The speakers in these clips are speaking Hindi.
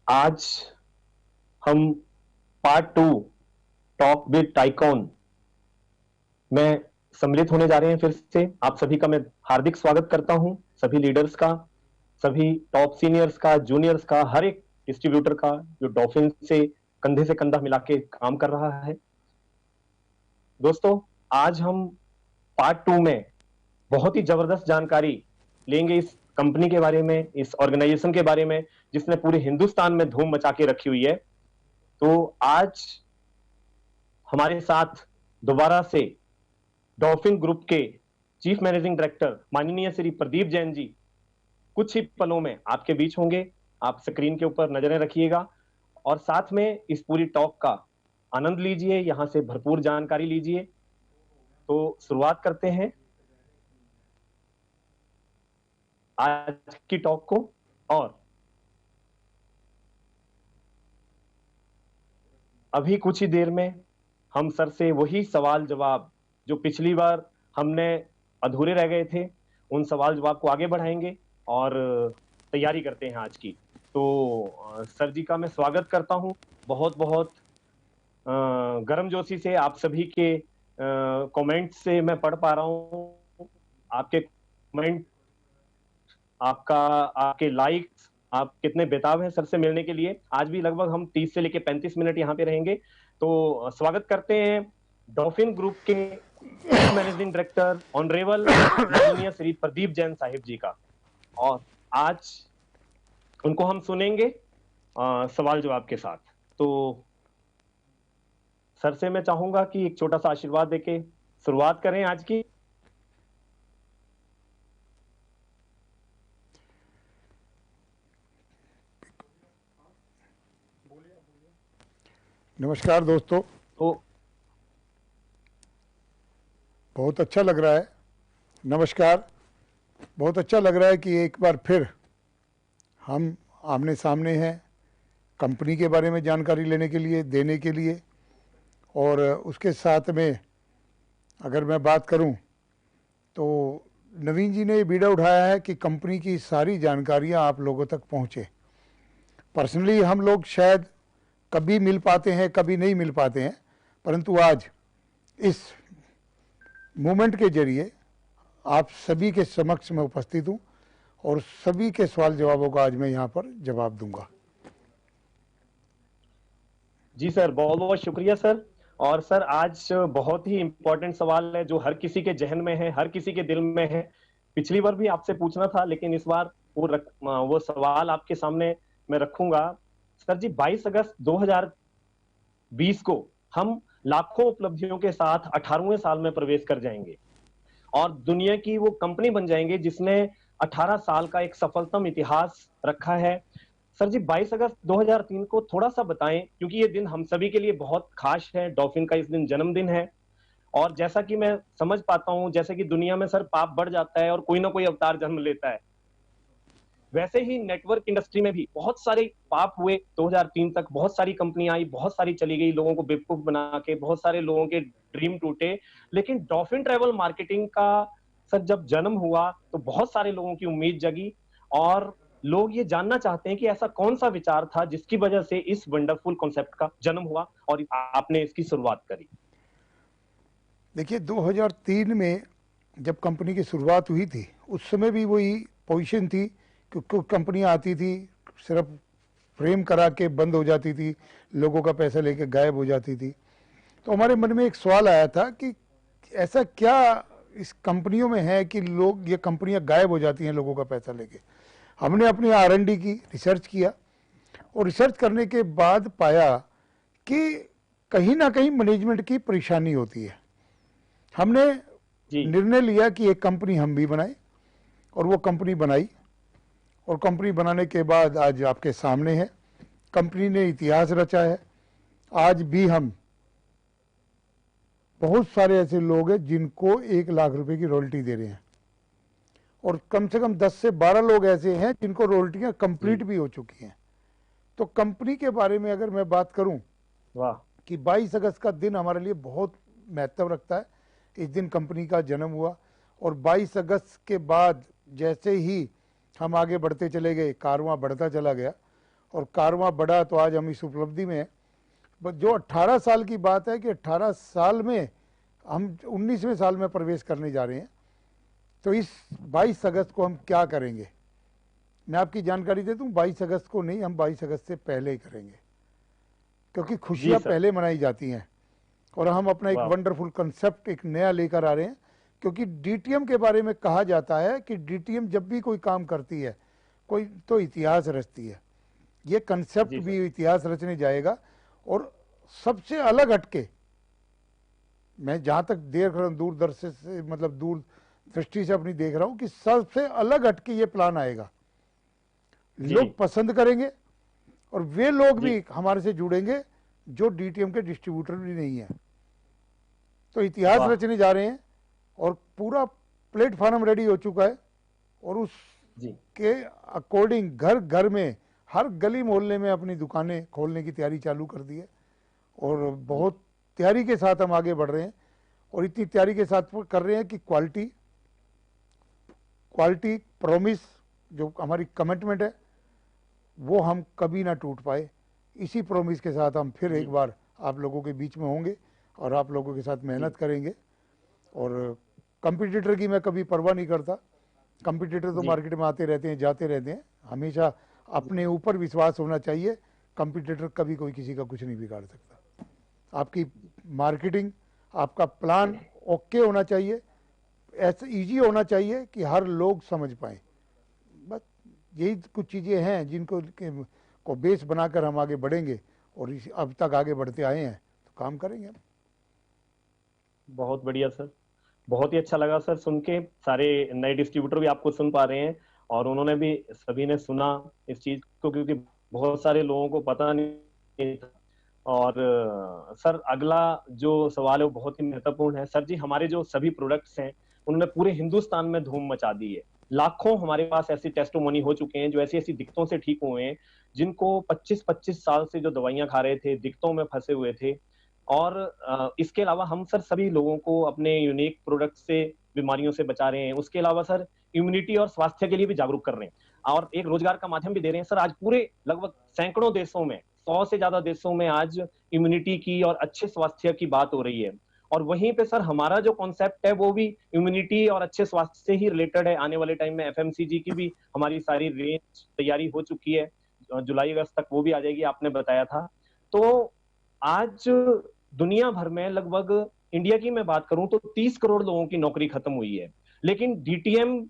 आज हम part two talk with tycoon में सम्मिलित होने जा रहे हैं। फिर से आप सभी का मैं हार्दिक स्वागत करता हूं, सभी लीडर्स का, सभी टॉप सीनियर्स का, जूनियर्स का, हर एक डिस्ट्रीब्यूटर का जो डॉल्फिन से कंधा मिला के काम कर रहा है। दोस्तों, आज हम पार्ट टू में बहुत ही जबरदस्त जानकारी लेंगे इस कंपनी के बारे में, इस ऑर्गेनाइजेशन के बारे में जिसने पूरे हिंदुस्तान में धूम मचा के रखी हुई है। तो आज हमारे साथ दोबारा से डॉल्फिन ग्रुप के चीफ मैनेजिंग डायरेक्टर माननीय श्री प्रदीप जैन जी कुछ ही पलों में आपके बीच होंगे। आप स्क्रीन के ऊपर नजरें रखिएगा और साथ में इस पूरी टॉक का आनंद लीजिए, यहां से भरपूर जानकारी लीजिए। तो शुरुआत करते हैं आज की टॉक को। और अभी कुछ ही देर में हम सर से वही सवाल जवाब जो पिछली बार हमने अधूरे रह गए थे, उन सवाल जवाब को आगे बढ़ाएंगे और तैयारी करते हैं आज की। तो सर जी का मैं स्वागत करता हूं। बहुत बहुत गर्मजोशी से आप सभी के कमेंट से मैं पढ़ पा रहा हूं। आपके कमेंट, आपके लाइक्स, आप कितने बेताब हैं सर से मिलने के लिए। आज भी लगभग हम 30 से लेकर 35 मिनट यहाँ पे रहेंगे। तो स्वागत करते हैं डॉल्फिन ग्रुप के मैनेजिंग डायरेक्टर ऑनरेबल माननीय श्री प्रदीप जैन साहिब जी का। और आज उनको हम सुनेंगे सवाल जवाब के साथ। तो सर से मैं चाहूंगा कि एक छोटा सा आशीर्वाद देके शुरुआत करें आज की। नमस्कार दोस्तों, तो बहुत अच्छा लग रहा है। नमस्कार, बहुत अच्छा लग रहा है कि एक बार फिर हम आमने सामने हैं कंपनी के बारे में जानकारी लेने के लिए, देने के लिए। और उसके साथ में अगर मैं बात करूं तो नवीन जी ने ये बीड़ा उठाया है कि कंपनी की सारी जानकारियां आप लोगों तक पहुंचे। पर्सनली हम लोग शायद कभी मिल पाते हैं, कभी नहीं मिल पाते हैं, परंतु आज इस मूवमेंट के जरिए आप सभी के समक्ष में उपस्थित हूँ और सभी के सवाल जवाबों का आज मैं यहाँ पर जवाब दूंगा। जी सर, बहुत बहुत शुक्रिया सर। और सर, आज बहुत ही इंपॉर्टेंट सवाल है जो हर किसी के जहन में है, हर किसी के दिल में है। पिछली बार भी आपसे पूछना था, लेकिन इस बार वो सवाल आपके सामने मैं रखूंगा। सर जी, 22 अगस्त 2020 को हम लाखों उपलब्धियों के साथ 18वें साल में प्रवेश कर जाएंगे और दुनिया की वो कंपनी बन जाएंगे जिसने 18 साल का एक सफलतम इतिहास रखा है। सर जी, 22 अगस्त 2003 को थोड़ा सा बताएं, क्योंकि ये दिन हम सभी के लिए बहुत खास है। डॉल्फिन का इस दिन जन्मदिन है। और जैसा कि मैं समझ पाता हूं, जैसे कि दुनिया में सर पाप बढ़ जाता है और कोई ना कोई अवतार जन्म लेता है, वैसे ही नेटवर्क इंडस्ट्री में भी बहुत सारे पाप हुए। 2003 तक बहुत सारी कंपनियां आई, बहुत सारी चली गई, लोगों को बेवकूफ बना के, बहुत सारे लोगों के ड्रीम टूटे। लेकिन डॉल्फिन ट्रैवल मार्केटिंग का सर जब जन्म हुआ तो बहुत सारे लोगों की उम्मीद जगी और लोग ये जानना चाहते हैं कि ऐसा कौन सा विचार था जिसकी वजह से इस वंडरफुल कॉन्सेप्ट का जन्म हुआ और आपने इसकी शुरुआत करी। देखिए, 2003 में जब कंपनी की शुरुआत हुई थी, उस समय भी वही पोजीशन थी कि कुछ कंपनियां आती थी, सिर्फ फ्रेम करा के बंद हो जाती थी, लोगों का पैसा लेके गायब हो जाती थी। तो हमारे मन में एक सवाल आया था कि ऐसा क्या इस कंपनियों में है कि लोग, ये कंपनियां गायब हो जाती हैं लोगों का पैसा लेके। हमने अपनी R&D की, रिसर्च किया और रिसर्च करने के बाद पाया कि कहीं ना कहीं मैनेजमेंट की परेशानी होती है। हमने जी निर्णय लिया कि एक कंपनी हम भी बनाए और वो कंपनी बनाई। और कंपनी बनाने के बाद आज आपके सामने है, कंपनी ने इतिहास रचा है। आज भी हम, बहुत सारे ऐसे लोग हैं जिनको 1 लाख रुपए की रॉयल्टी दे रहे हैं और कम से कम 10 से 12 लोग ऐसे हैं जिनको रॉयल्टियां कंप्लीट भी हो चुकी हैं। तो कंपनी के बारे में अगर मैं बात करूं वाह। कि 22 अगस्त का दिन हमारे लिए बहुत महत्व रखता है। इस दिन कंपनी का जन्म हुआ और 22 अगस्त के बाद जैसे ही हम आगे बढ़ते चले गए, कारवां बढ़ता चला गया और कारवां बढ़ा तो आज हम इस उपलब्धि में हैं। बस जो 18 साल की बात है कि 18 साल में हम 19वें साल में प्रवेश करने जा रहे हैं, तो इस 22 अगस्त को हम क्या करेंगे। मैं आपकी जानकारी दे दूं, 22 अगस्त को नहीं, हम 22 अगस्त से पहले ही करेंगे, क्योंकि जी खुशियां सर। पहले मनाई जाती हैं। और हम अपना एक वाह। वंडरफुल कंसेप्ट एक नया लेकर आ रहे हैं, क्योंकि डीटीएम के बारे में कहा जाता है कि डीटीएम जब भी कोई काम करती है कोई तो इतिहास रचती है। ये कंसेप्ट जी सर। भी इतिहास रचने जाएगा। और सबसे अलग हटके, मैं जहां तक देख रहा हूं दूरदर्शी से, मतलब दूर दृष्टि से अपनी देख रहा हूं कि सबसे अलग हटके ये प्लान आएगा। जी लोग पसंद करेंगे और वे लोग जी। भी हमारे से जुड़ेंगे जो डीटीएम के डिस्ट्रीब्यूटर भी नहीं है। तो इतिहास वाह। रचने जा रहे हैं और पूरा प्लेटफॉर्म रेडी हो चुका है। और जी उसके अकॉर्डिंग घर घर में, हर गली मोहल्ले में अपनी दुकानें खोलने की तैयारी चालू कर दी है। और जी बहुत तैयारी के साथ हम आगे बढ़ रहे हैं। और इतनी तैयारी के साथ कर रहे हैं कि क्वालिटी क्वालिटी प्रॉमिस जो हमारी कमिटमेंट है वो हम कभी ना टूट पाए। इसी प्रॉमिस के साथ हम फिर एक जी बार आप लोगों के बीच में होंगे और आप लोगों के साथ जी। मेहनत करेंगे। और कंपटीटर की मैं कभी परवाह नहीं करता। कंपटीटर तो जी मार्केट में आते रहते हैं, जाते रहते हैं। हमेशा जी। अपने ऊपर विश्वास होना चाहिए। कंपटीटर कभी कोई किसी का कुछ नहीं बिगाड़ सकता। आपकी मार्केटिंग, आपका प्लान ओके होना चाहिए, ऐसा इजी होना चाहिए कि हर लोग समझ पाए। बस यही कुछ चीज़ें हैं जिनको को बेस बनाकर हम आगे बढ़ेंगे। और इस अब तक आगे बढ़ते आए हैं तो काम करेंगे हम। बहुत बढ़िया सर। बहुत ही अच्छा लगा सर सुन के। सारे नए डिस्ट्रीब्यूटर भी आपको सुन पा रहे हैं और उन्होंने भी, सभी ने सुना इस चीज को, क्योंकि बहुत सारे लोगों को पता नहीं था। और सर अगला जो सवाल है वो बहुत ही महत्वपूर्ण है। सर जी, हमारे जो सभी प्रोडक्ट्स हैं उन्होंने पूरे हिंदुस्तान में धूम मचा दी है। लाखों हमारे पास ऐसी टेस्टोमोनी हो चुके हैं जो ऐसी ऐसी दिक्कतों से ठीक हुए हैं, जिनको 25-25 साल से जो दवाइयां खा रहे थे, दिक्कतों में फंसे हुए थे। और इसके अलावा हम सर सभी लोगों को अपने यूनिक प्रोडक्ट से बीमारियों से बचा रहे हैं। उसके अलावा सर इम्यूनिटी और स्वास्थ्य के लिए भी जागरूक कर रहे हैं और एक रोजगार का माध्यम भी दे रहे हैं। सर आज पूरे लगभग सैकड़ों देशों में, 100 से ज्यादा देशों में आज इम्यूनिटी की और अच्छे स्वास्थ्य की बात हो रही है। और वहीं पे सर हमारा जो कॉन्सेप्ट है वो भी इम्यूनिटी और अच्छे स्वास्थ्य से ही रिलेटेड है। आने वाले टाइम में एफएमसीजी की भी हमारी सारी रेंज तैयारी हो चुकी है, जुलाई अगस्त तक वो भी आ जाएगी, आपने बताया था। तो आज दुनिया भर में लगभग, इंडिया की मैं बात करूं तो 30 करोड़ लोगों की नौकरी खत्म हुई है। लेकिन डीटीएम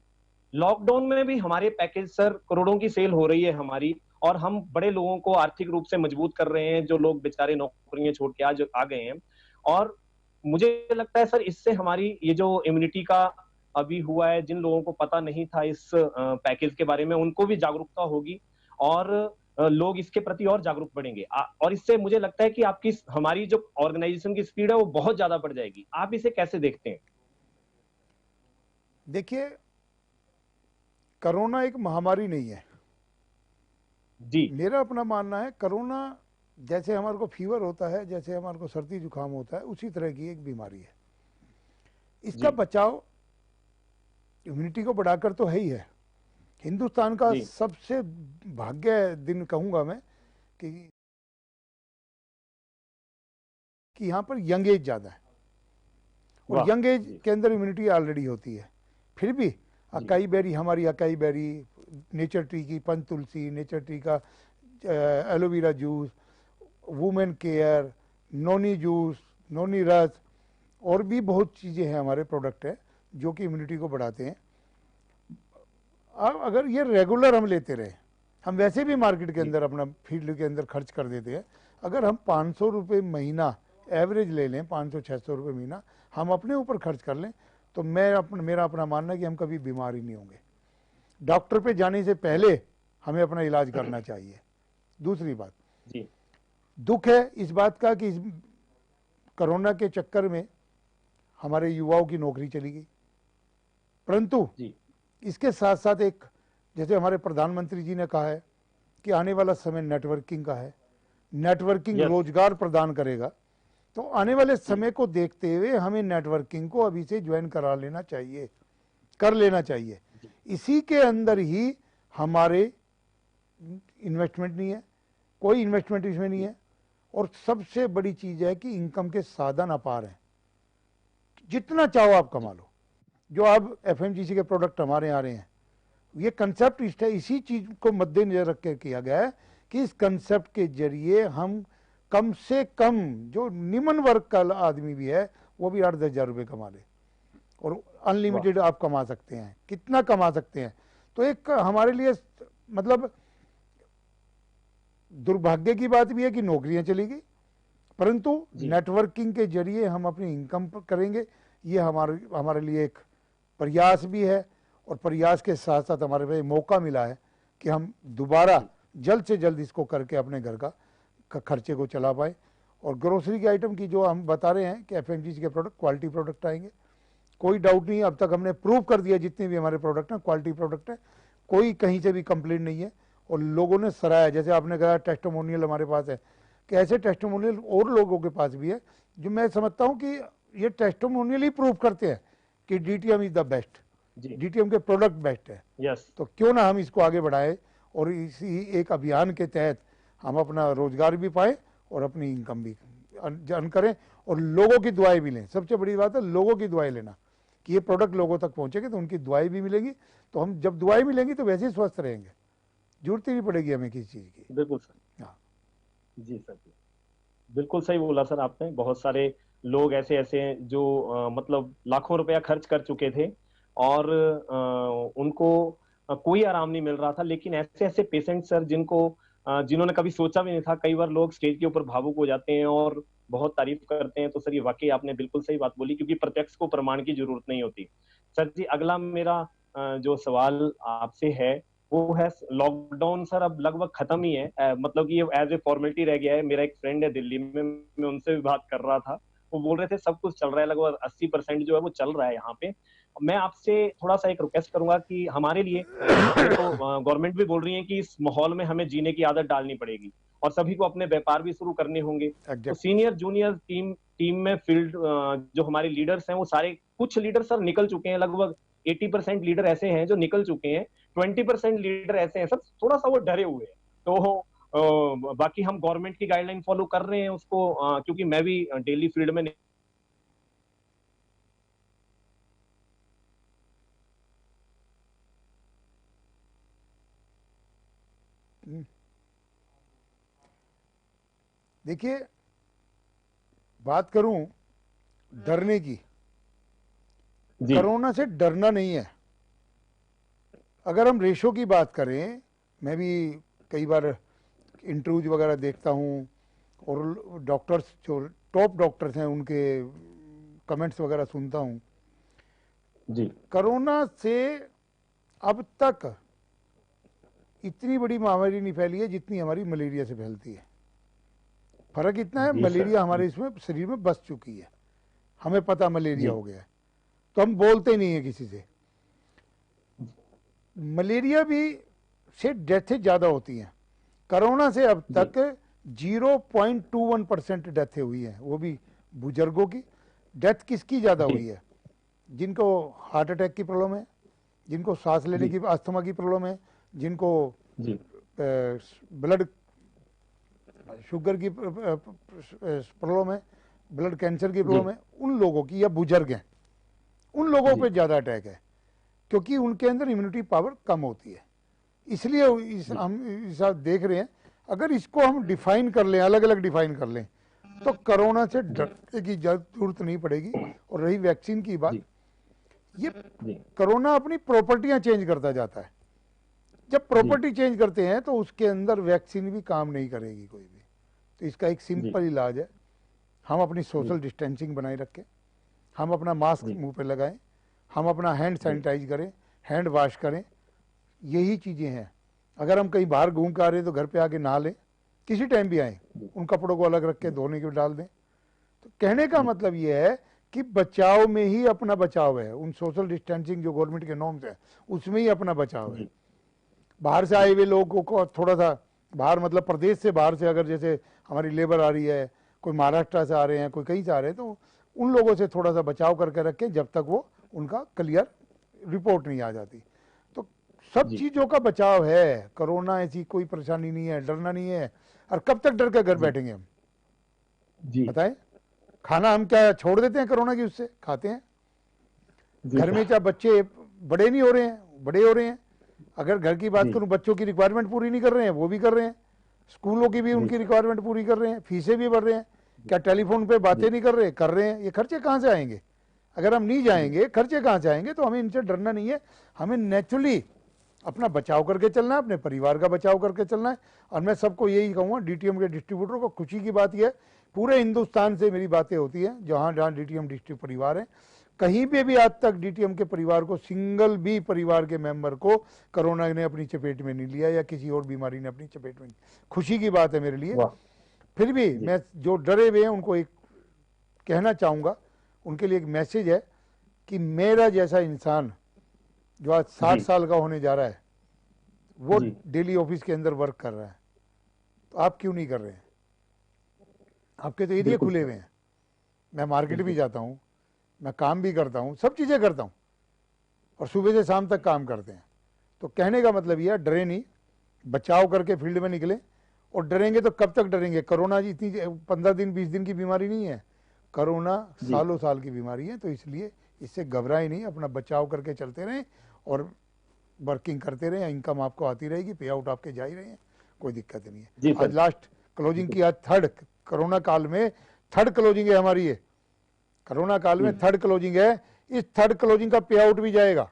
लॉकडाउन में भी हमारे पैकेज सर करोड़ों की सेल हो रही है हमारी। और हम बड़े लोगों को आर्थिक रूप से मजबूत कर रहे हैं, जो लोग बेचारे नौकरियां छोड़ के आज आ गए हैं। और मुझे लगता है सर इससे हमारी ये जो इम्यूनिटी का अभी हुआ है, जिन लोगों को पता नहीं था इस पैकेज के बारे में, उनको भी जागरूकता होगी और लोग इसके प्रति और जागरूक बढ़ेंगे। और इससे मुझे लगता है कि आपकी, हमारी जो ऑर्गेनाइजेशन की स्पीड है वो बहुत ज्यादा बढ़ जाएगी। आप इसे कैसे देखते हैं? देखिए, कोरोना एक महामारी नहीं है। जी मेरा अपना मानना है कोरोना जैसे हमारे को फीवर होता है, जैसे हमारे को सर्दी जुकाम होता है, उसी तरह की एक बीमारी है। इसका जी बचाव इम्यूनिटी को बढ़ाकर तो है ही है। हिंदुस्तान का जी। सबसे भाग्य दिन कहूंगा मैं कि यहाँ पर यंग एज ज़्यादा है। और वाह। यंग एज जी के अंदर इम्यूनिटी ऑलरेडी होती है। फिर भी जी अकाई बेरी, हमारी अकाई बेरी, नेचर ट्री की पंच तुलसी, नेचर ट्री का aloe vera juice, women care, noni juice, noni रस, और भी बहुत चीज़ें हैं, हमारे प्रोडक्ट हैं जो कि इम्यूनिटी को बढ़ाते हैं। अब अगर ये रेगुलर हम लेते रहे, हम वैसे भी मार्केट के जी अंदर अपना फील्ड के अंदर खर्च कर देते हैं। अगर हम 500 रुपये महीना एवरेज ले लें, 500-600 रुपये महीना हम अपने ऊपर खर्च कर लें, तो मेरा अपना मानना है कि हम कभी बीमार ही नहीं होंगे। डॉक्टर पे जाने से पहले हमें अपना इलाज करना चाहिए। दूसरी बात, जी दुख है इस बात का कि इस कोरोना के चक्कर में हमारे युवाओं की नौकरी चली गई। परंतु जी। इसके साथ साथ एक, जैसे हमारे प्रधानमंत्री जी ने कहा है कि आने वाला समय नेटवर्किंग का है, नेटवर्किंग यस। रोजगार प्रदान करेगा। तो आने वाले जी समय को देखते हुए हमें नेटवर्किंग को अभी से ज्वाइन करा लेना चाहिए, कर लेना चाहिए। जी इसी के अंदर ही हमारे इन्वेस्टमेंट नहीं है, कोई इन्वेस्टमेंट इसमें नहीं है। और सबसे बड़ी चीज़ है कि इनकम के साधन अपार हैं, जितना चाहो आप कमा लो। जो अब एफएमजीसी के प्रोडक्ट हमारे यहाँ आ रहे हैं, ये कंसेप्ट इसी चीज़ को मद्देनजर रख के किया गया है कि इस कंसेप्ट के जरिए हम कम से कम, जो निम्न वर्ग का आदमी भी है वो भी 8-10 हज़ार रुपये कमा ले, और अनलिमिटेड आप कमा सकते हैं, कितना कमा सकते हैं। तो एक हमारे लिए मतलब दुर्भाग्य की बात भी है कि नौकरियां चली गई, परंतु नेटवर्किंग के जरिए हम अपनी इनकम करेंगे, ये हमारे लिए एक प्रयास भी है। और प्रयास के साथ साथ हमारे पास मौका मिला है कि हम दोबारा जल्द से जल्द इसको करके अपने घर का खर्चे को चला पाए। और ग्रोसरी के आइटम की जो हम बता रहे हैं कि एफएमजीसी के प्रोडक्ट क्वालिटी प्रोडक्ट आएंगे, कोई डाउट नहीं है। अब तक हमने प्रूव कर दिया जितने भी हमारे प्रोडक्ट हैं क्वालिटी प्रोडक्ट है, कोई कहीं से भी कंप्लेंट नहीं है। और लोगों ने सराहा, जैसे आपने कहा टेस्टिमोनियल हमारे पास है, कि ऐसे टेस्टिमोनियल और लोगों के पास भी है जो मैं समझता हूँ कि ये टेस्टिमोनियल ही प्रूव करते हैं कि DTM is the best, DTM के प्रोडक्ट बेस्ट है। तो क्यों ना हम इसको आगे बढ़ाएं और इसी एक अभियान के तहत हम अपना रोजगार भी पाएं और अपनी इनकम भी अर्न करें और लोगों की दुआएं भी लें। सबसे बड़ी बात है लोगों की दुआएं लेना, कि ये प्रोडक्ट लोगों तक पहुंचेंगे तो उनकी दुआएं भी मिलेंगी, तो हम जब दुआएं मिलेंगी तो वैसे ही स्वस्थ रहेंगे, जरूरत ही नहीं पड़ेगी हमें किसी चीज़ की। बिल्कुल सर। हाँ जी सर, बिल्कुल सही बोला सर आपने। बहुत सारे लोग ऐसे ऐसे हैं जो मतलब लाखों रुपया खर्च कर चुके थे और उनको कोई आराम नहीं मिल रहा था। लेकिन ऐसे ऐसे पेशेंट सर जिन्होंने कभी सोचा भी नहीं था, कई बार लोग स्टेज के ऊपर भावुक हो जाते हैं और बहुत तारीफ करते हैं। तो सर ये वाकई आपने बिल्कुल सही बात बोली, क्योंकि प्रत्यक्ष को प्रमाण की जरूरत नहीं होती। सर जी अगला मेरा जो सवाल आपसे है वो है, लॉकडाउन सर अब लगभग खत्म ही है, मतलब कि ये एज ए फॉर्मेलिटी रह गया है। मेरा एक फ्रेंड है दिल्ली में, मैं उनसे भी बात कर रहा था, वो बोल रहे थे सब कुछ चल रहा है, लगभग 80% जो है वो चल रहा है यहाँ पे। मैं आपसे थोड़ा सा एक रिक्वेस्ट करूंगा कि हमारे लिए, तो गवर्नमेंट भी बोल रही है कि इस माहौल में हमें जीने की आदत डालनी पड़ेगी और सभी को अपने व्यापार भी शुरू करने होंगे। तो सीनियर जूनियर टीम में फील्ड जो हमारे लीडर्स हैं वो सारे, कुछ लीडर सर निकल चुके हैं, लगभग 80% लीडर ऐसे हैं जो निकल चुके हैं, 20% लीडर ऐसे हैं सर थोड़ा सा वो डरे हुए हैं। तो बाकी हम गवर्नमेंट की गाइडलाइन फॉलो कर रहे हैं उसको, क्योंकि मैं भी डेली फील्ड में देखिए, बात करूं डरने की, कोरोना से डरना नहीं है। अगर हम रेशो की बात करें, मैं भी कई बार इंटरव्यूज वगैरह देखता हूं और डॉक्टर्स जो टॉप डॉक्टर्स हैं उनके कमेंट्स वगैरह सुनता हूं जी। कोरोना से अब तक इतनी बड़ी महामारी नहीं फैली है जितनी हमारी मलेरिया से फैलती है। फर्क इतना है, मलेरिया हमारे इसमें शरीर में बस चुकी है, हमें पता मलेरिया हो गया है, तो हम बोलते नहीं है किसी से। मलेरिया भी से डेथें ज़्यादा होती हैं। कोरोना से अब तक 0.21% डेथें हुई हैं, वो भी बुजुर्गों की। डेथ किसकी ज़्यादा हुई है? जिनको हार्ट अटैक की प्रॉब्लम है, जिनको सांस लेने की अस्थमा की प्रॉब्लम है, जिनको ब्लड शुगर की प्रॉब्लम है, ब्लड कैंसर की प्रॉब्लम है, उन लोगों की, या बुजुर्ग हैं, उन लोगों पे ज़्यादा अटैक है, क्योंकि उनके अंदर इम्यूनिटी पावर कम होती है। इसलिए हम इस देख रहे हैं। अगर इसको हम डिफाइन कर लें, अलग अलग डिफाइन कर लें, तो कोरोना से डरने की जरूरत नहीं पड़ेगी। और रही वैक्सीन की बात, ये कोरोना अपनी प्रॉपर्टियां चेंज करता जाता है। जब प्रॉपर्टी चेंज करते हैं तो उसके अंदर वैक्सीन भी काम नहीं करेगी कोई भी। तो इसका एक सिंपल इलाज है, हम अपनी सोशल डिस्टेंसिंग बनाए रखें, हम अपना मास्क मुंह पे लगाएं, हम अपना हैंड सैनिटाइज करें, हैंड वॉश करें, यही चीज़ें हैं। अगर हम कहीं बाहर घूम कर आ रहे हैं तो घर पे आके नहा लें, किसी टाइम भी आए, उन कपड़ों को अलग रख के धोने के डाल दें। तो कहने का मतलब ये है कि बचाव में ही अपना बचाव है। उन सोशल डिस्टेंसिंग जो गवर्नमेंट के नॉर्म्स है उसमें ही अपना बचाव है। बाहर से आए हुए लोगों को थोड़ा सा, बाहर मतलब प्रदेश से बाहर से, अगर जैसे हमारी लेबर आ रही है, कोई महाराष्ट्र से आ रहे हैं, कोई कहीं से आ रहे हैं, तो उन लोगों से थोड़ा सा बचाव करके रखें जब तक वो उनका क्लियर रिपोर्ट नहीं आ जाती। तो सब जी चीज़ों का बचाव है, कोरोना ऐसी कोई परेशानी नहीं है, डरना नहीं है। और कब तक डर के घर जी बैठेंगे हम, जी बताएं? खाना हम क्या छोड़ देते हैं कोरोना की, उससे खाते हैं। जी घर में सर। क्या बच्चे बड़े नहीं हो रहे हैं, बड़े हो रहे हैं। अगर घर की बात जी करूं, बच्चों की रिक्वायरमेंट पूरी नहीं कर रहे हैं, वो भी कर रहे हैं। स्कूलों की भी जी उनकी सर। रिक्वायरमेंट पूरी कर रहे हैं, फीसें भी भर रहे हैं। जी क्या टेलीफोन पे जी बातें नहीं कर रहे हैं? ये खर्चे कहाँ से आएंगे? अगर हम नहीं जी जाएंगे, खर्चे कहाँ से आएंगे? तो हमें इनसे डरना नहीं है। हमें नेचुरली अपना बचाव करके चलना है, अपने परिवार का बचाव करके चलना है। और मैं सबको यही कहूँगा, डीटीएम के डिस्ट्रीब्यूटर को खुशी की बात यह है, पूरे हिंदुस्तान से मेरी बातें होती हैं, जहाँ जहाँ डीटीएम डिस्ट्रिक्ट परिवार है, कहीं पे भी आज तक डीटीएम के परिवार को, सिंगल भी परिवार के मेंबर को कोरोना ने अपनी चपेट में नहीं लिया या किसी और बीमारी ने अपनी चपेट में नहीं। खुशी की बात है मेरे लिए। वाह। फिर भी जी मैं जो डरे हुए हैं उनको एक कहना चाहूँगा, उनके लिए एक मैसेज है कि मेरा जैसा इंसान जो आज 60 जी साल का होने जा रहा है, वो जी डेली ऑफिस के अंदर वर्क कर रहा है, तो आप क्यों नहीं कर रहे हैं? आपके तो एरिया बिल्कुल खुले सर। हुए हैं। मैं मार्केट भी बिल्कुल। जाता हूँ, मैं काम भी करता हूँ, सब चीज़ें करता हूँ, और सुबह से शाम तक काम करते हैं। तो कहने का मतलब यह है, डरे नहीं, बचाव करके फील्ड में निकले। और डरेंगे तो कब तक डरेंगे? कोरोना जी इतनी 15 दिन 20 दिन की बीमारी नहीं है, कोरोना जी सालों साल की बीमारी है। तो इसलिए इससे घबराए नहीं, अपना बचाव करके चलते रहें और वर्किंग करते रहें। इनकम आपको आती रहेगी, पे आउट आपके जा ही रहे हैं, कोई दिक्कत नहीं है। जी आज सर। लास्ट क्लोजिंग बिल्कुल। की, आज थर्ड, कोरोना काल में थर्ड क्लोजिंग है हमारी ये। कोरोना काल जी। में थर्ड क्लोजिंग है। इस थर्ड क्लोजिंग का पे आउट भी जाएगा,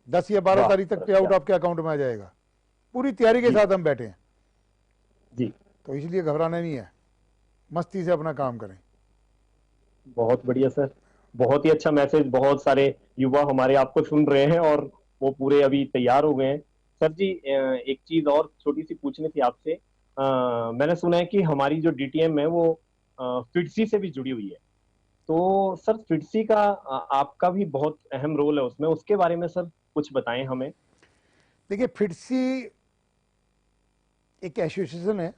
10 या 12 वाह तारीख तक सर पे आउट क्या। आपके अकाउंट में आ जाएगा। पूरी तैयारी के जी साथ हम बैठे हैं, जी। तो इसलिए घबराना नहीं है, मस्ती से अपना काम करें। बहुत बढ़िया सर। बहुत ही अच्छा मैसेज। बहुत सारे युवा हमारे आपको सुन रहे हैं और वो पूरे अभी तैयार हो गए हैं। सर जी, एक चीज और छोटी सी पूछनी थी आपसे। मैंने सुना है कि हमारी जो डीटीएम है वो फिटसी से भी जुड़ी हुई है। तो सर फिटसी का आपका भी बहुत अहम रोल है उसमें, उसके बारे में सर कुछ बताएं हमें। देखिए, फिटसी एक एसोसिएशन है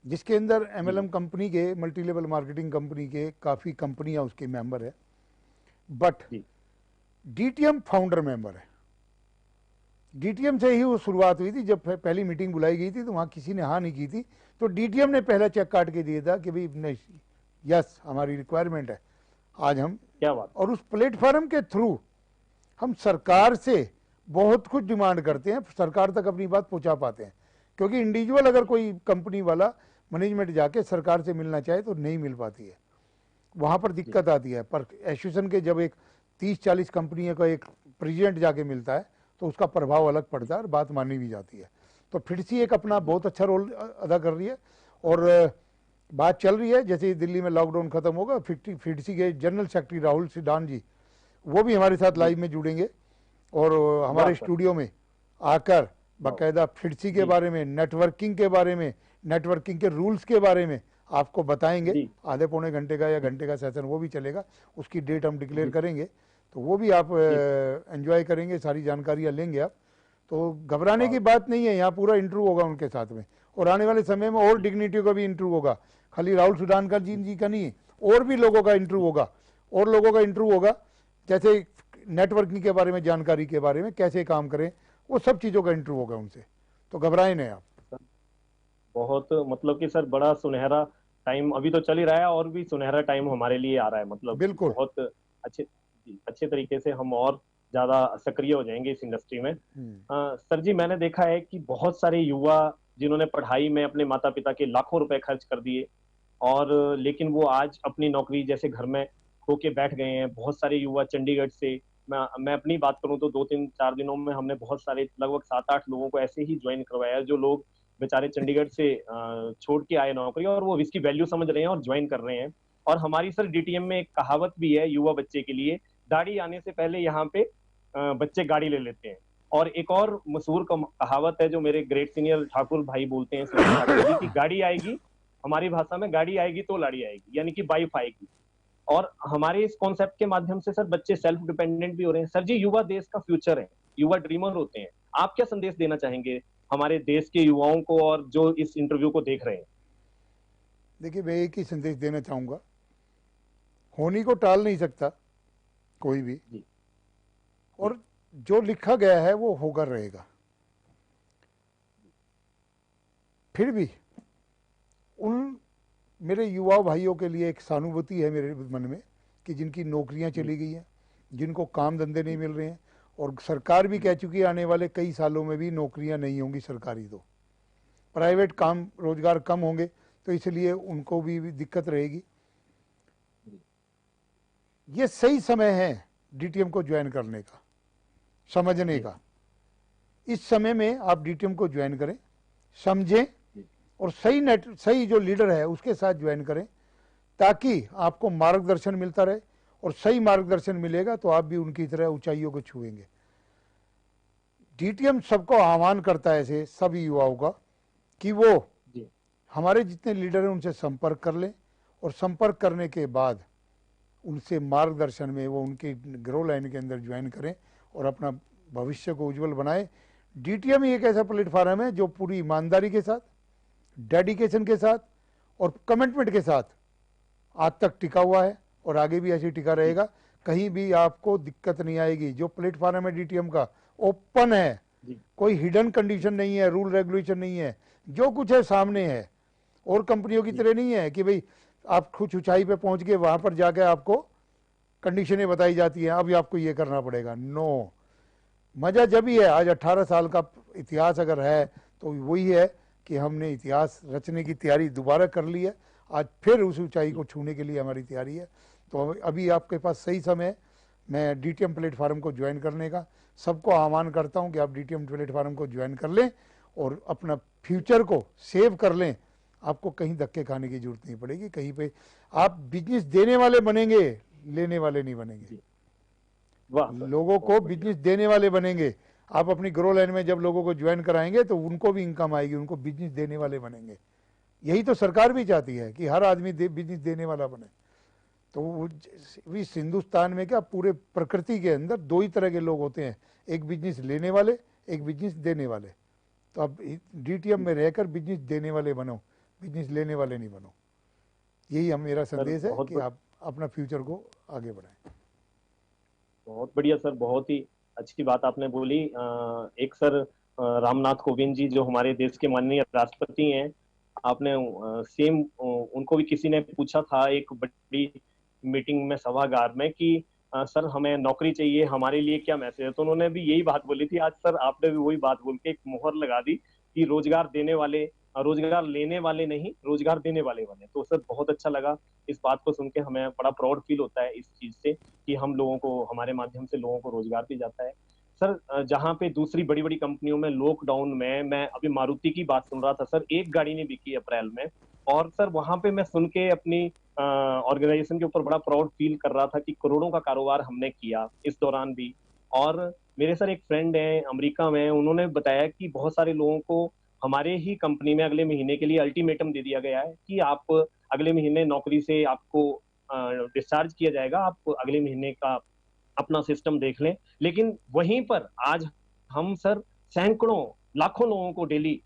जिसके अंदर जी एमएलएम कंपनी के, मल्टी लेवल मार्केटिंग कंपनी के काफ़ी कंपनियां उसके मेंबर है। बट जी डीटीएम फाउंडर मेंबर है। डीटीएम से ही वो शुरुआत हुई थी। जब पहली मीटिंग बुलाई गई थी तो वहाँ किसी ने हाँ नहीं की थी, तो डीटीएम ने पहला चेक काट के दिया था कि भाई नहीं, यस हमारी रिक्वायरमेंट है, आज हम। क्या बात। और उस प्लेटफॉर्म के थ्रू हम जी सरकार से बहुत कुछ डिमांड करते हैं, सरकार तक अपनी बात पहुंचा पाते हैं। क्योंकि इंडिविजुअल अगर कोई कंपनी वाला मैनेजमेंट जाके सरकार से मिलना चाहे तो नहीं मिल पाती है, वहाँ पर जी दिक्कत आती है। पर एसोसिएशन के जब एक 30-40 कंपनियों का एक प्रेसिडेंट जाके मिलता है तो उसका प्रभाव अलग जी पड़ता है और बात मानी भी जाती है। तो फिटसी एक अपना जी बहुत अच्छा रोल अदा कर रही है। और बात चल रही है, जैसे ही दिल्ली में लॉकडाउन खत्म होगा, फिटसी के जनरल सेक्रेटरी राहुल सिडान जी, वो भी हमारे साथ जी। लाइव में जुड़ेंगे और वाह हमारे सर। स्टूडियो में आकर वाह। बाकायदा फिटसी के जी बारे में, नेटवर्किंग के बारे में, नेटवर्किंग के रूल्स के बारे में आपको बताएंगे। जी आधे पौने घंटे का या घंटे का सेशन वो भी चलेगा, उसकी डेट हम डिक्लेयर जी करेंगे, तो वो भी आप जी सर। एंजॉय करेंगे, सारी जानकारियाँ लेंगे आप। तो घबराने की वाह। बात नहीं है, यहाँ पूरा इंटरव्यू होगा उनके साथ में। और आने वाले समय में और जी डिग्निटियों का भी इंटरव्यू होगा, खाली राहुल सुडानकर जी का नहीं है, और भी लोगों का इंटरव्यू होगा। और लोगों का इंटरव्यू होगा, जैसे नेटवर्किंग के बारे में, जानकारी के बारे में, कैसे काम करें, वो सब चीज़ों का इंटरव्यू होगा उनसे। तो घबराए नहीं आप। सर, बहुत मतलब कि सर बड़ा सुनहरा टाइम अभी तो चल ही रहा है और भी सुनहरा टाइम हमारे लिए आ रहा है, मतलब बिल्कुल। बहुत अच्छे। जी, अच्छे तरीके से हम और ज्यादा सक्रिय हो जाएंगे इस इंडस्ट्री में। हम्म। सर जी, मैंने देखा है कि बहुत सारे युवा जिन्होंने पढ़ाई में अपने माता पिता के लाखों रुपए खर्च कर दिए और लेकिन वो आज अपनी नौकरी जैसे घर में खो के बैठ गए हैं। बहुत सारे युवा चंडीगढ़ से, मैं अपनी बात करूं तो 2-3-4 दिनों में हमने बहुत सारे लगभग 7-8 लोगों को ऐसे ही ज्वाइन करवाया, जो लोग बेचारे चंडीगढ़ से छोड़ के आए नौकरी और वो इसकी वैल्यू समझ रहे हैं और ज्वाइन कर रहे हैं। और हमारी सर डीटीएम में एक कहावत भी है युवा बच्चे के लिए, दाढ़ी आने से पहले यहाँ पे बच्चे गाड़ी ले लेते हैं। और एक और मशहूर कहावत है जो मेरे ग्रेट सीनियर ठाकुर भाई बोलते हैं, सुनील ठाकुर जी, की गाड़ी आएगी, हमारी भाषा में गाड़ी आएगी तो लाड़ी आएगी, यानी कि वाइफ आएगी। और हमारे इस कॉन्सेप्ट के माध्यम से सर बच्चे सेल्फ डिपेंडेंट भी हो रहे हैं। सर जी, युवा देश का फ्यूचर है, युवा ड्रीमर होते हैं। आप क्या संदेश देना चाहेंगे हमारे देश के युवाओं को और जो इस इंटरव्यू को देख रहे हैं? देखिए, मैं एक ही संदेश देना चाहूँगा, होनी को टाल नहीं सकता कोई भी। जी जी और जो लिखा गया है वो होकर रहेगा। फिर भी उन मेरे युवा भाइयों के लिए एक सहानुभूति है मेरे मन में कि जिनकी नौकरियां चली गई हैं, जिनको काम धंधे नहीं मिल रहे हैं, और सरकार भी कह चुकी है आने वाले कई सालों में भी नौकरियां नहीं होंगी सरकारी, तो प्राइवेट काम रोजगार कम होंगे, तो इसलिए उनको भी दिक्कत रहेगी। ये सही समय है डीटीएम को ज्वाइन करने का, समझने का। इस समय में आप डीटीएम को ज्वाइन करें, समझें, और सही जो लीडर है उसके साथ ज्वाइन करें, ताकि आपको मार्गदर्शन मिलता रहे, और सही मार्गदर्शन मिलेगा तो आप भी उनकी तरह ऊंचाइयों को छुएंगे। डीटीएम सबको आह्वान करता है ऐसे सभी युवाओं का कि वो हमारे जितने लीडर हैं उनसे संपर्क कर लें, और संपर्क करने के बाद उनसे मार्गदर्शन में वो उनके ग्रो लाइन के अंदर ज्वाइन करें और अपना भविष्य को उज्जवल बनाए। डीटीएम ही एक ऐसा प्लेटफॉर्म है जो पूरी ईमानदारी के साथ, डेडिकेशन के साथ और कमिटमेंट के साथ आज तक टिका हुआ है और आगे भी ऐसे टिका रहेगा। कहीं भी आपको दिक्कत नहीं आएगी। जो प्लेटफॉर्म है डीटीएम का ओपन है, कोई हिडन कंडीशन नहीं है, रूल रेगुलेशन नहीं है, जो कुछ है सामने है। और कंपनियों की तरह नहीं है कि भाई आप कुछ ऊंचाई पे पहुंच गए, वहां पर जाके आपको कंडीशनें बताई जाती हैं अभी आपको ये करना पड़ेगा। नो, मजा जब ही है। आज 18 साल का इतिहास अगर है तो वही है कि हमने इतिहास रचने की तैयारी दोबारा कर ली है। आज फिर उस ऊंचाई को छूने के लिए हमारी तैयारी है। तो अभी आपके पास सही समय है मैं डीटीएम प्लेटफॉर्म को ज्वाइन करने का। सबको आह्वान करता हूं कि आप डीटीएम प्लेटफॉर्म को ज्वाइन कर लें और अपना फ्यूचर को सेव कर लें। आपको कहीं धक्के खाने की जरूरत नहीं पड़ेगी। कहीं पे आप बिजनेस देने वाले बनेंगे, लेने वाले नहीं बनेंगे। लोगों को बिजनेस देने वाले बनेंगे। आप अपनी ग्रो लाइन में जब लोगों को ज्वाइन कराएंगे तो उनको भी इनकम आएगी, उनको बिजनेस देने वाले बनेंगे। यही तो सरकार भी चाहती है कि हर आदमी बिजनेस देने वाला बने। तो इस हिंदुस्तान में क्या पूरे प्रकृति के अंदर दो ही तरह के लोग होते हैं, एक बिजनेस लेने वाले, एक बिजनेस देने वाले। तो अब डीटीएम में रहकर बिजनेस देने वाले बनो, बिजनेस लेने वाले नहीं बनो। यही हम मेरा संदेश है कि आप अपना फ्यूचर को आगे बढ़ाएं। बहुत बढ़िया सर, बहुत ही अच्छी बात आपने बोली। एक सर रामनाथ कोविंद जी जो हमारे देश के माननीय राष्ट्रपति हैं, आपने सेम उनको भी किसी ने पूछा था एक बड़ी मीटिंग में सभागार में कि सर हमें नौकरी चाहिए, हमारे लिए क्या मैसेज है। तो उन्होंने भी यही बात बोली थी। आज सर आपने भी वही बात बोल के एक मोहर लगा दी कि रोजगार देने वाले, रोजगार लेने वाले नहीं, रोजगार देने वाले बने। तो सर बहुत अच्छा लगा इस बात को सुन के। हमें बड़ा प्राउड फील होता है इस चीज से कि हम लोगों को, हमारे माध्यम से लोगों को रोजगार भी जाता है। सर जहाँ पे दूसरी बड़ी बड़ी कंपनियों में लॉकडाउन में, मैं अभी मारुति की बात सुन रहा था सर, एक गाड़ी नहीं बिकी अप्रैल में। और सर वहां पे मैं सुन के अपनी ऑर्गेनाइजेशन के ऊपर बड़ा प्राउड फील कर रहा था कि करोड़ों का कारोबार हमने किया इस दौरान भी। और मेरे सर एक फ्रेंड है अमेरिका में, उन्होंने बताया कि बहुत सारे लोगों को हमारे ही कंपनी में अगले महीने के लिए अल्टीमेटम दे दिया गया है कि आप अगले महीने नौकरी से आपको डिस्चार्ज किया जाएगा, आप अगले महीने का अपना सिस्टम देख लें। लेकिन वहीं पर आज हम सर सैकड़ों लाखों लोगों को डेली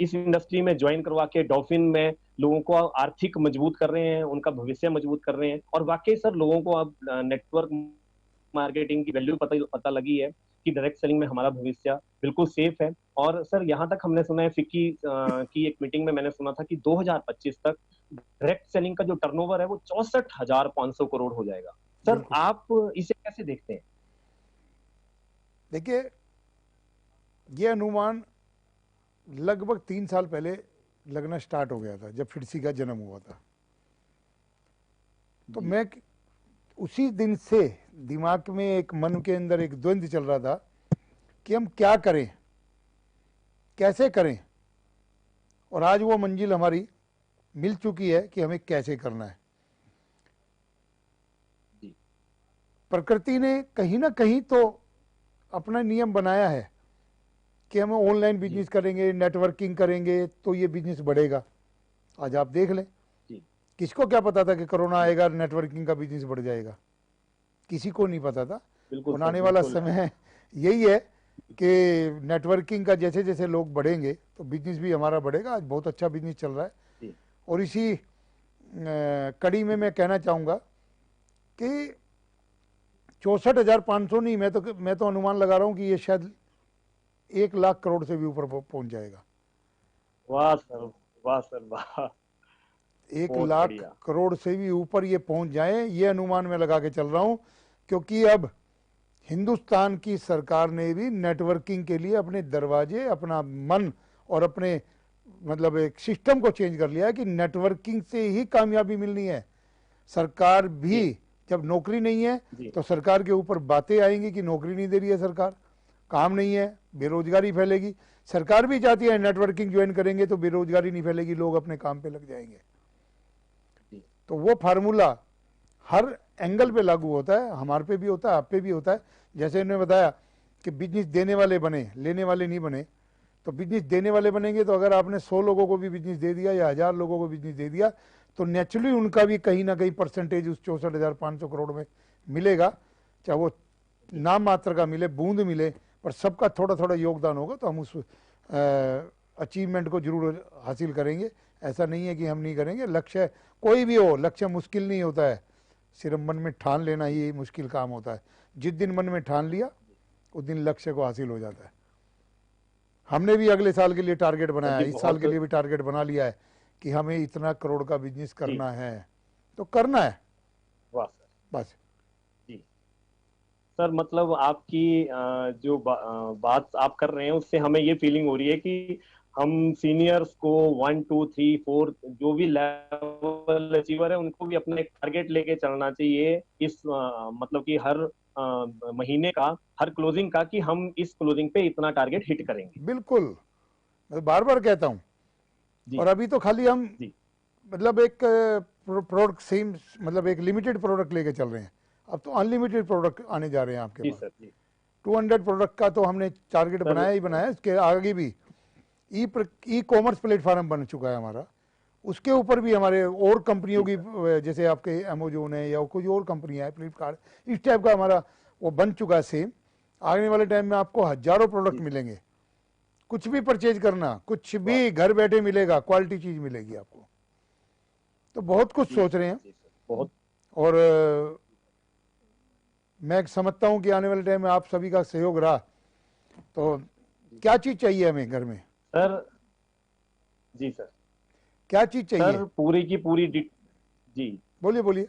इस इंडस्ट्री में ज्वाइन करवा के डॉल्फिन में लोगों को आर्थिक मजबूत कर रहे हैं, उनका भविष्य मजबूत कर रहे हैं। और वाकई सर लोगों को अब नेटवर्क मार्केटिंग की वैल्यू पता लगी है कि डायरेक्ट सेलिंग में हमारा भविष्य बिल्कुल सेफ है। और सर यहाँ तक हमने सुना है, फिक्की की एक मीटिंग में मैंने सुना था कि 2025 तक डायरेक्ट सेलिंग का जो टर्नओवर है वो 64,500 करोड़ हो जाएगा। सर आप इसे कैसे देखते हैं? देखिए, ये अनुमान लगभग 3 साल पहले लगना स्टार्ट हो गया था जब फिरसी का जन्म हुआ था। तो मैं उसी दिन से दिमाग में एक मन के अंदर एक द्वंद्व चल रहा था कि हम क्या करें, कैसे करें। और आज वो मंजिल हमारी मिल चुकी है कि हमें कैसे करना है। प्रकृति ने कहीं ना कहीं तो अपना नियम बनाया है कि हम ऑनलाइन बिजनेस करेंगे, नेटवर्किंग करेंगे तो ये बिजनेस बढ़ेगा। आज आप देख लें, किसको क्या पता था कि कोरोना आएगा, नेटवर्किंग का बिजनेस बढ़ जाएगा? किसी को नहीं पता था। आने वाला समय यही है कि नेटवर्किंग का जैसे जैसे लोग बढ़ेंगे तो बिजनेस भी हमारा बढ़ेगा। आज बहुत अच्छा बिजनेस चल रहा है। और इसी कड़ी में मैं कहना चाहूँगा कि 64,500 नहीं, मैं तो अनुमान लगा रहा हूँ कि ये शायद 1 लाख करोड़ से भी ऊपर पहुंच जाएगा। वाह सर, वाह सर, वाह। एक बहुत लाख बढ़िया। करोड़ से भी ऊपर ये पहुंच जाए, ये अनुमान मैं लगा के चल रहा हूं। क्योंकि अब हिंदुस्तान की सरकार ने भी नेटवर्किंग के लिए अपने दरवाजे, अपना मन और अपने मतलब एक सिस्टम को चेंज कर लिया है कि नेटवर्किंग से ही कामयाबी मिलनी है। सरकार भी, जी जब नौकरी नहीं है जी तो सरकार के ऊपर बातें आएंगी कि नौकरी नहीं दे रही है सरकार, काम नहीं है, बेरोजगारी फैलेगी। सरकार भी चाहती है नेटवर्किंग ज्वाइन करेंगे तो बेरोजगारी नहीं फैलेगी, लोग अपने काम पे लग जाएंगे। जी तो वो फार्मूला हर एंगल पे लागू होता है, हमारे पे भी होता है, आप पे भी होता है। जैसे इन्होंने बताया कि बिजनेस देने वाले बने, लेने वाले नहीं बने। तो बिजनेस देने वाले बनेंगे तो अगर आपने 100 लोगों को भी बिजनेस दे दिया या 1000 लोगों को बिजनेस दे दिया तो नेचुरली उनका भी कहीं ना कहीं परसेंटेज उस 64,500 करोड़ में मिलेगा। चाहे वो नाम मात्र का मिले, बूंद मिले, पर सबका थोड़ा थोड़ा योगदान होगा तो हम उस अचीवमेंट को जरूर हासिल करेंगे। ऐसा नहीं है कि हम नहीं करेंगे। लक्ष्य कोई भी हो, लक्ष्य मुश्किल नहीं होता है, सिर्फ मन में ठान लेना ही मुश्किल काम होता है। जिस दिन मन में ठान लिया उस दिन लक्ष्य को हासिल हो जाता है। हमने भी अगले साल के लिए टारगेट सर बनाया, जी, इस साल बहुत। के लिए भी टारगेट बना लिया है कि हमें इतना करोड़ का बिजनेस जी, करना है, तो करना है वाह सर। बस। जी सर, मतलब आपकी जो बात आप कर रहे हैं उससे हमें ये फीलिंग हो रही है कि हम सीनियर्स को 1 2 3 4 जो भी लेवल अचीवर है उनको भी अपना एक टारगेट लेके चलना चाहिए, इस मतलब कि हर महीने का, हर क्लोजिंग का, कि हम इस क्लोजिंग पे इतना टारगेट हिट करेंगे। बिल्कुल, मैं बार बार कहता हूँ। जी और अभी तो खाली हम जी मतलब एक प्रोडक्ट सेम, मतलब एक लिमिटेड प्रोडक्ट लेके चल रहे हैं। अब तो अनलिमिटेड प्रोडक्ट आने जा रहे हैं आपके जी पास। सर। जी 200 प्रोडक्ट का तो हमने टारगेट सर। बनाया ही बनाया है, इसके आगे भी ई कॉमर्स प्लेटफॉर्म बन चुका है हमारा। उसके ऊपर भी हमारे और कंपनियों जी की, सर। जैसे आपके अमेजोन है या कोई और कंपनियां है, फ्लिपकार्ट, इस टाइप का हमारा वो बन चुका है सेम। आने वाले टाइम में आपको हजारों प्रोडक्ट जी मिलेंगे। कुछ भी परचेज करना, कुछ वाह। भी घर बैठे मिलेगा, क्वालिटी चीज मिलेगी आपको। तो बहुत कुछ जी सोच सर, रहे हैं। जी सर, बहुत। और मैं समझता हूं कि आने वाले टाइम में आप सभी का सहयोग रहा तो क्या चीज चाहिए हमें घर में, सर। जी सर। क्या चीज चाहिए? सर पूरी की पूरी जी बोलिए बोलिए।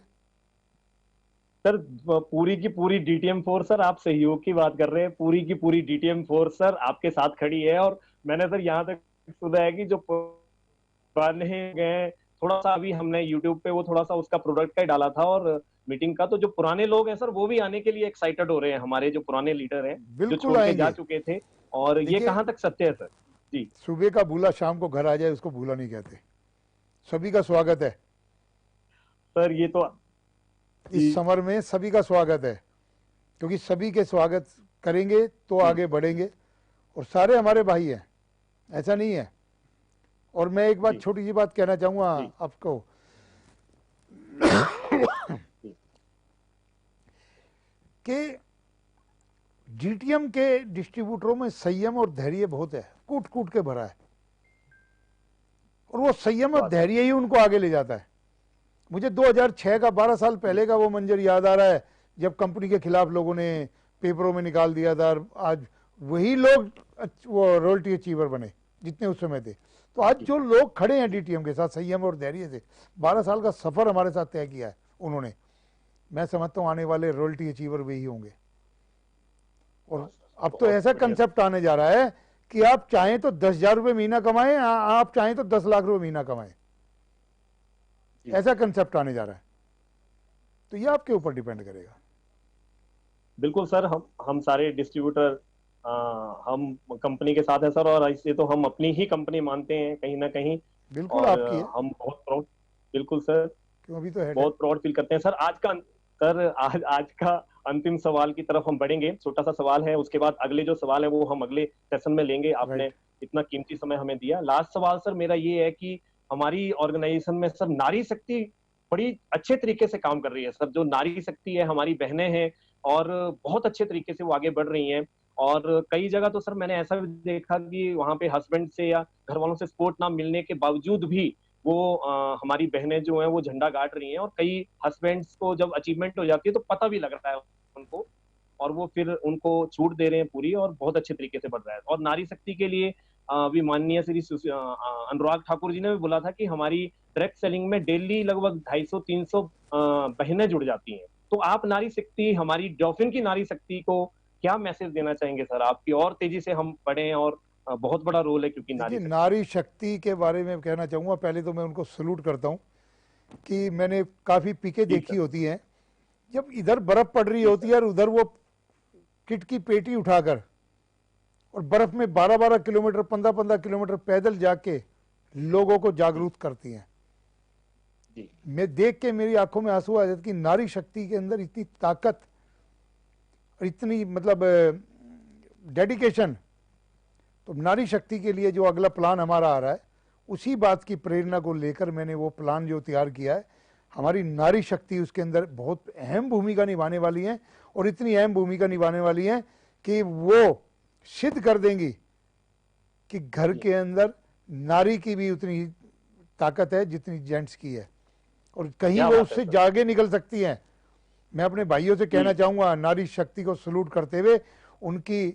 सर, पूरी की पूरी डीटीएम फोर्स, सर आप सहयोग की बात कर रहे हैं, पूरी की पूरी डीटीएम फोर्स सर आपके साथ खड़ी है। और मैंने सर यहाँ तक सुना है कि जो पुराने गए, थोड़ा सा अभी हमने यूट्यूब पे वो थोड़ा सा उसका प्रोडक्ट का ही डाला था और मीटिंग का, तो जो पुराने लोग हैं सर वो भी आने के लिए एक्साइटेड हो रहे हैं, हमारे जो पुराने लीडर हैं जो बिल्कुल छोड़ के जा आएंगे। चुके थे। और ये देखिए, कहाँ तक सत्य है सर? जी सुबह का भूला शाम को घर आ जाए उसको भूला नहीं कहते। सभी का स्वागत है सर, ये तो। जी इस समर में, सभी का स्वागत है। क्योंकि सभी के स्वागत करेंगे तो जी आगे बढ़ेंगे। और सारे हमारे भाई हैं, ऐसा नहीं है। और मैं एक बात, जी छोटी सी बात कहना चाहूँगा जी आपको जी कि जीटीएम के डिस्ट्रीब्यूटरों में संयम और धैर्य बहुत है, कूट कूट के भरा है। और वो संयम और वाह सर। धैर्य ही उनको आगे ले जाता है। मुझे 2006 का, 12 साल जी पहले का वो मंजर याद आ रहा है जब कंपनी के खिलाफ लोगों ने पेपरों में निकाल दिया था। और आज वही लोग वो रॉयल्टी अचीवर बने जितने उस समय थे। तो आज जी जो लोग खड़े हैं डीटीएम के साथ संयम और धैर्य से, 12 साल का सफर हमारे साथ तय किया है उन्होंने, मैं समझता हूँ आने वाले रॉयल्टी अचीवर वही होंगे। वाह और सर, अब तो बहुत ऐसा बढ़िया सर। कंसेप्ट आने जा रहा है कि आप चाहें तो 10,000 रुपये महीना कमाएं, आप चाहें तो 10 लाख रुपये महीना कमाएं। जी ऐसा कंसेप्ट आने जा रहा है। तो ये आपके ऊपर डिपेंड करेगा। बिल्कुल सर, हम सारे डिस्ट्रीब्यूटर हम कंपनी के साथ हैं सर, और इससे तो हम अपनी ही कंपनी मानते हैं कहीं ना कहीं। बिल्कुल और आपकी है, हम बहुत प्राउड, बिल्कुल सर, क्यों, अभी तो हेड है। बहुत प्राउड फील करते हैं सर। आज का अंतिम सवाल की तरफ हम बढ़ेंगे। छोटा सा सवाल है, उसके बाद अगले जो सवाल है वो हम अगले सेशन में लेंगे। आपने राइट। इतना कीमती समय हमें दिया। लास्ट सवाल सर मेरा ये है कि हमारी ऑर्गेनाइजेशन में सर नारी शक्ति बड़ी अच्छे तरीके से काम कर रही है सर। जो नारी शक्ति है, हमारी बहनें हैं, और बहुत अच्छे तरीके से वो आगे बढ़ रही हैं। और कई जगह तो सर मैंने ऐसा भी देखा कि वहां पे हस्बैंड से या घर वालों से सपोर्ट ना मिलने के बावजूद भी वो हमारी बहनें जो हैं वो झंडा गाड़ रही हैं। और कई हस्बैंड्स को जब अचीवमेंट हो जाती है तो पता भी लग रहा है उनको, और वो फिर उनको छूट दे रहे हैं पूरी, और बहुत अच्छे तरीके से बढ़ रहा है। और नारी शक्ति के लिए अभी माननीय श्री अनुराग ठाकुर जी ने भी बोला था कि हमारी डायरेक्ट सेलिंग में डेली लगभग 250-300 बहनें जुड़ जाती हैं। तो आप नारी शक्ति, हमारी डॉल्फिन की नारी शक्ति को क्या मैसेज देना चाहेंगे सर, आपकी और तेजी से हम बढ़ें? और बहुत बड़ा रोल है क्योंकि नारी देखिए, शक्ति। नारी शक्ति के बारे में कहना चाहूँगा, पहले तो मैं उनको सल्यूट करता हूँ कि मैंने काफ़ी पिकें जी देखी सर। होती हैं, जब इधर बर्फ़ पड़ रही जी होती सर। है और उधर वो किट की पेटी उठाकर और बर्फ़ में 12-12 किलोमीटर, 15-15 किलोमीटर पैदल जाके लोगों को जी। जागरूक करती हैं। जी। मैं देख के मेरी आंखों में आंसू आ जाते कि नारी शक्ति के अंदर इतनी ताकत और इतनी मतलब डेडिकेशन। तो नारी शक्ति के लिए जो अगला प्लान हमारा आ रहा है, उसी बात की प्रेरणा को लेकर मैंने वो प्लान जो तैयार किया है। हमारी नारी शक्ति उसके अंदर बहुत अहम भूमिका निभाने वाली है, और इतनी अहम भूमिका निभाने वाली है कि वो सिद्ध कर देंगी कि घर जी। के अंदर नारी की भी उतनी ताकत है जितनी जेंट्स की है, और कहीं क्या वो बात है उससे सर। जागे निकल सकती हैं। मैं अपने भाइयों से कहना जी। चाहूँगा, नारी शक्ति को सलूट करते हुए, उनकी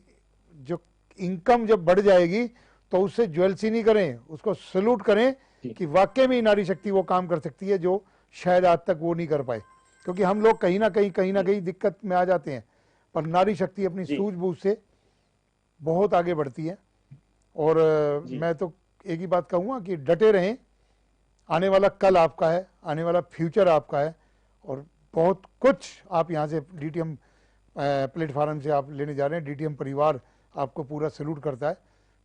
जो इनकम जब बढ़ जाएगी तो उससे ज्वेलसी नहीं करें, उसको सलूट करें जी। कि वाकई में नारी शक्ति वो काम कर सकती है जो शायद आज तक वो नहीं कर पाए। क्योंकि हम लोग कहीं ना जी। कहीं दिक्कत में आ जाते हैं, पर नारी शक्ति अपनी जी। सूझबूझ से बहुत आगे बढ़ती है। और जी। मैं तो एक ही बात कहूँगा कि डटे रहें। आने वाला कल आपका है, आने वाला फ्यूचर आपका है, और बहुत कुछ आप यहाँ से डीटीएम प्लेटफार्म से आप लेने जा रहे हैं। डीटीएम परिवार आपको पूरा सैल्यूट करता है।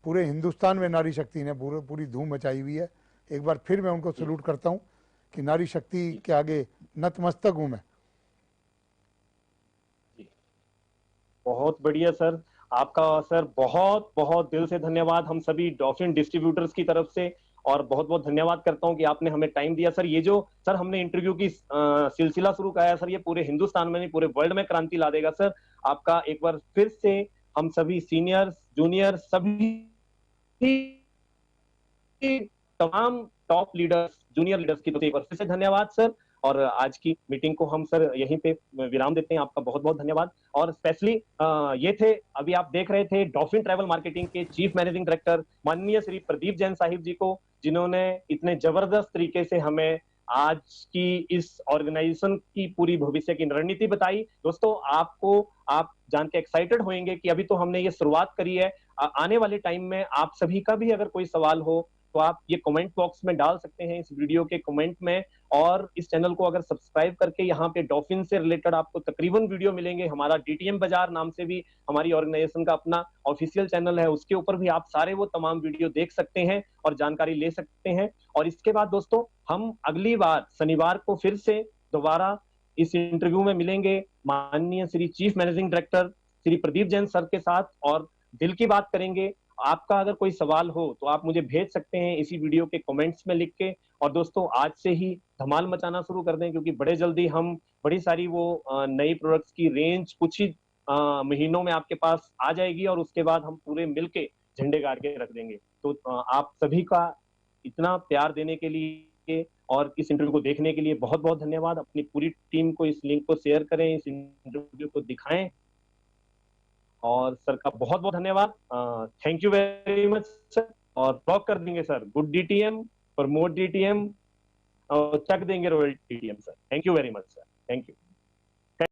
पूरे हिंदुस्तान में नारी शक्ति ने पूरी धूम मचाई हुई है। एक बार फिर मैं उनको जी। सैल्यूट करता हूँ कि नारी शक्ति जी। के आगे नतमस्तक हूँ मैं। जी। बहुत बढ़िया सर। आपका सर बहुत बहुत दिल से धन्यवाद हम सभी डॉल्फिन डिस्ट्रीब्यूटर्स की तरफ से। और बहुत बहुत धन्यवाद करता हूं कि आपने हमें टाइम दिया सर। ये जो सर हमने इंटरव्यू की सिलसिला शुरू किया है सर, ये पूरे हिंदुस्तान में नहीं पूरे वर्ल्ड में क्रांति ला देगा सर। आपका एक बार फिर से हम सभी सीनियर्स जूनियर सभी तमाम टॉप लीडर्स जूनियर लीडर्स की तरफ से एक बार फिर से धन्यवाद सर। और आज की मीटिंग को हम सर यहीं पे विराम देते हैं। आपका बहुत बहुत धन्यवाद। और स्पेशली ये थे, अभी आप देख रहे थे डॉल्फिन ट्रैवल मार्केटिंग के चीफ मैनेजिंग डायरेक्टर माननीय श्री प्रदीप जैन साहिब जी को, जिन्होंने इतने जबरदस्त तरीके से हमें आज की इस ऑर्गेनाइजेशन की पूरी भविष्य की रणनीति बताई। दोस्तों आप जान के एक्साइटेड होंगे कि अभी तो हमने ये शुरुआत करी है। आने वाले टाइम में आप सभी का भी अगर कोई सवाल हो तो आप ये कमेंट बॉक्स में डाल सकते हैं, इस वीडियो के कमेंट में। और इस चैनल को अगर सब्सक्राइब करके, यहाँ पे डॉल्फिन से रिलेटेड आपको तकरीबन वीडियो मिलेंगे। हमारा डीटीएम बाजार नाम से भी हमारी ऑर्गेनाइजेशन का अपना ऑफिशियल चैनल है, उसके ऊपर भी आप सारे वो तमाम वीडियो देख सकते हैं और जानकारी ले सकते हैं। और इसके बाद दोस्तों हम अगली बार शनिवार को फिर से दोबारा इस इंटरव्यू में मिलेंगे माननीय Shri chief managing director Shri Pradeep Jain sir के साथ, और दिल की बात करेंगे। आपका अगर कोई सवाल हो तो आप मुझे भेज सकते हैं इसी वीडियो के कमेंट्स में लिख के। और दोस्तों आज से ही धमाल मचाना शुरू कर दें, क्योंकि बड़े जल्दी हम बड़ी सारी वो नई प्रोडक्ट्स की रेंज कुछ ही महीनों में आपके पास आ जाएगी, और उसके बाद हम पूरे मिलके झंडे गाड़ के रख देंगे। तो आप सभी का इतना प्यार देने के लिए और इस इंटरव्यू को देखने के लिए बहुत बहुत धन्यवाद। अपनी पूरी टीम को इस लिंक को शेयर करें, इस इंटरव्यू को दिखाएं। और सर का बहुत बहुत धन्यवाद। Thank you very much sir. और ब्लॉक कर देंगे sir good DTM, promote DTM, और चक देंगे royal DTM sir. Thank you very much sir. Thank you.